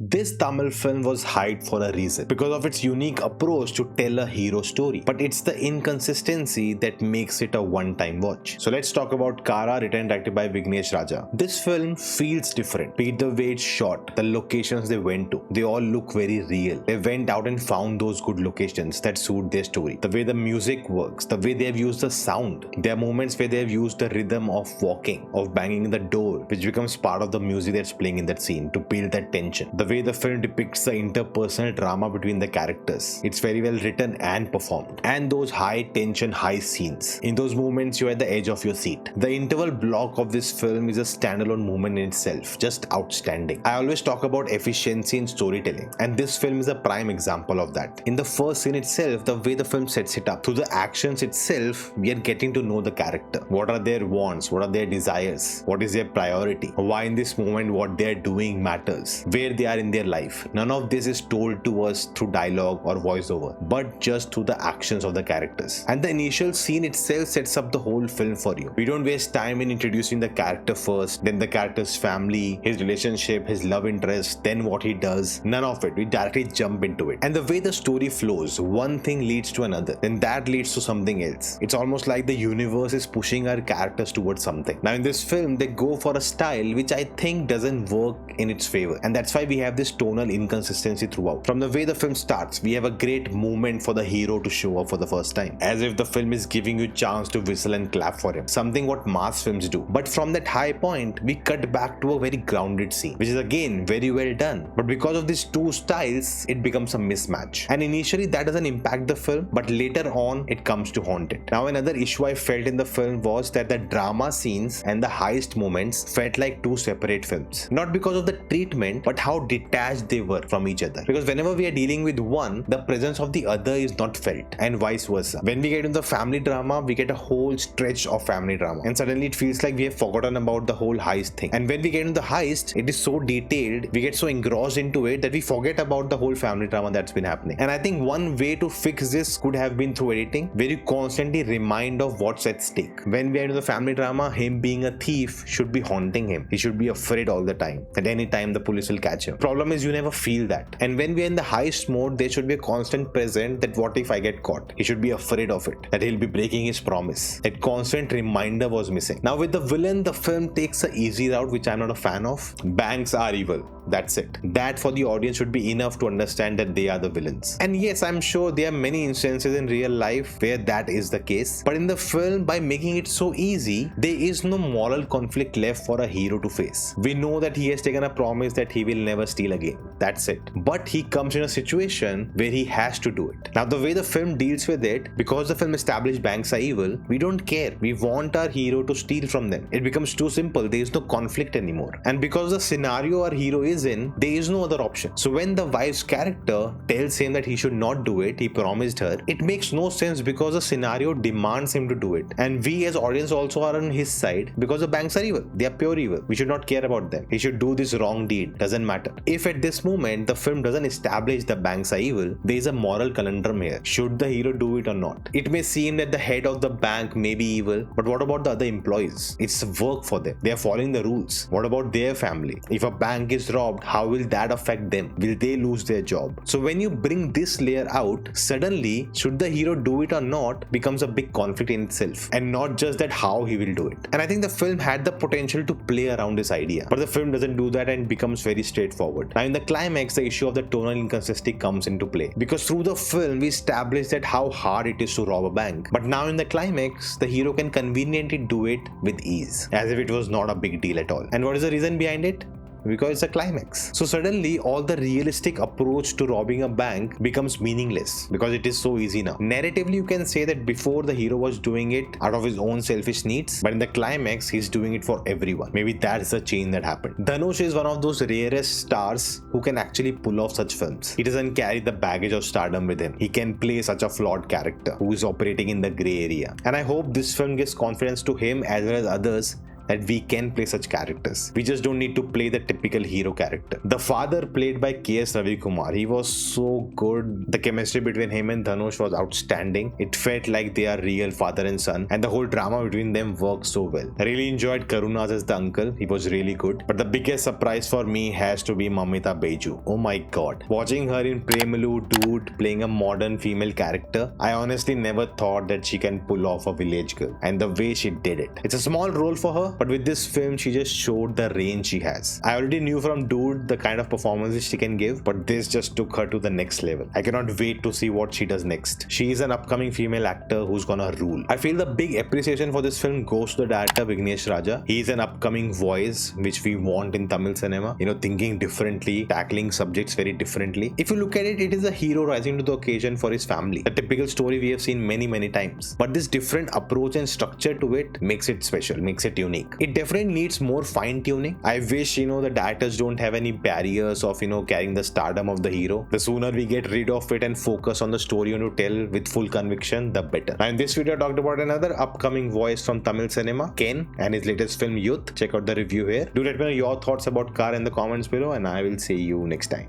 This Tamil film was hyped for a reason because of its unique approach to tell a hero story. But it's the inconsistency that makes it a one-time watch. So let's talk about kaɾa, written and directed by Vignesh Raja. This film feels different. Be it the way it's shot, the locations they went to, they all look very real. They went out and found those good locations that suit their story. The way the music works, the way they have used the sound. There are moments where they have used the rhythm of walking, of banging the door, which becomes part of the music that's playing in that scene to build that tension. The way the film depicts the interpersonal drama between the characters, it's very well written and performed. And those high tension, high scenes. In those moments, you're at the edge of your seat. The interval block of this film is a standalone moment in itself, just outstanding. I always talk about efficiency in storytelling, and this film is a prime example of that. In the first scene itself, the way the film sets it up, through the actions itself, we are getting to know the character. What are their wants? What are their desires? What is their priority? Why in this moment what they are doing matters? Where they are in their life? None of this is told to us through dialogue or voiceover, but just through the actions of the characters. And the initial scene itself sets up the whole film for you. We don't waste time in introducing the character first, then the character's family, his relationship, his love interest, then what he does. None of it. We directly jump into it. And the way the story flows, one thing leads to another, then that leads to something else. It's almost like the universe is pushing our characters towards something. Now in this film, they go for a style which I think doesn't work in its favor, and that's why we have this tonal inconsistency throughout. From the way the film starts, we have a great moment for the hero to show up for the first time, as if the film is giving you a chance to whistle and clap for him, something what mass films do. But from that high point, we cut back to a very grounded scene, which is again very well done. But because of these two styles, it becomes a mismatch, and initially that doesn't impact the film, but later on it comes to haunt it. Now another issue I felt in the film was that the drama scenes and the heist moments felt like two separate films, not because of the treatment, but how detached they were from each other. Because whenever we are dealing with one, the presence of the other is not felt, and vice versa. When we get into the family drama, we get a whole stretch of family drama, and suddenly it feels like we have forgotten about the whole heist thing. And when we get into the heist, it is so detailed, we get so engrossed into it that we forget about the whole family drama that's been happening. And I think one way to fix this could have been through editing, where you constantly remind of what's at stake. When we are into the family drama, him being a thief should be haunting him. He should be afraid all the time, that any time the police will catch him. Problem is, you never feel that. And when we are in the heist mode, there should be a constant present that what if I get caught? He should be afraid of it, that he'll be breaking his promise. That constant reminder was missing. Now with the villain, the film takes an easy route, which I'm not a fan of. Banks are evil. That's it. That for the audience should be enough to understand that they are the villains. And yes, I'm sure there are many instances in real life where that is the case. But in the film, by making it so easy, there is no moral conflict left for a hero to face. We know that he has taken a promise that he will never steal again. That's it. But he comes in a situation where he has to do it. Now the way the film deals with it, because the film established banks are evil, we don't care. We want our hero to steal from them. It becomes too simple. There is no conflict anymore. And because the scenario our hero is in, there is no other option. So when the wife's character tells him that he should not do it, he promised her, it makes no sense because the scenario demands him to do it. And we as audience also are on his side because the banks are evil. They are pure evil. We should not care about them. He should do this wrong deed. Doesn't matter. If at this moment the film doesn't establish the banks are evil, there is a moral conundrum here. Should the hero do it or not? It may seem that the head of the bank may be evil, but what about the other employees? It's work for them. They are following the rules. What about their family? If a bank is robbed, how will that affect them? Will they lose their job? So when you bring this layer out, suddenly should the hero do it or not becomes a big conflict in itself, and not just that how he will do it. And I think the film had the potential to play around this idea, but the film doesn't do that and becomes very straightforward. Now in the climax, the issue of the tonal inconsistency comes into play, because through the film we establish that how hard it is to rob a bank, but now in the climax the hero can conveniently do it with ease, as if it was not a big deal at all. And what is the reason behind it? Because it's a climax. So suddenly all the realistic approach to robbing a bank becomes meaningless because it is so easy now. Narratively, you can say that before the hero was doing it out of his own selfish needs, but in the climax he's doing it for everyone. Maybe that's the change that happened. Dhanush is one of those rarest stars who can actually pull off such films. He doesn't carry the baggage of stardom with him. He can play such a flawed character who is operating in the grey area. And I hope this film gives confidence to him as well as others that we can play such characters. We just don't need to play the typical hero character. The father, played by K.S. Ravikumar, he was so good. The chemistry between him and Dhanush was outstanding. It felt like they are real father and son, and the whole drama between them worked so well. I really enjoyed Karunas as the uncle. He was really good. But the biggest surprise for me has to be Mamitha Baiju. Oh my god. Watching her in Premalu Dude playing a modern female character, I honestly never thought that she can pull off a village girl, and the way she did it. It's a small role for her, but with this film she just showed the range she has. I already knew from Dude the kind of performances she can give, but this just took her to the next level. I cannot wait to see what she does next. She is an upcoming female actor who's gonna rule. I feel the big appreciation for this film goes to the director Vignesh Raja. He is an upcoming voice which we want in Tamil cinema, thinking differently, tackling subjects very differently. If you look at it, it is a hero rising to the occasion for his family. The typical story we have seen many times. But this different approach and structure to it makes it special, makes it unique. It definitely needs more fine tuning. I wish, the directors don't have any barriers of, carrying the stardom of the hero. The sooner we get rid of it and focus on the story you want to tell with full conviction, the better. Now in this video I talked about another upcoming voice from Tamil cinema, Ken, and his latest film Youth. Check out the review here. Do let me know your thoughts about kaɾa in the comments below, and I will see you next time.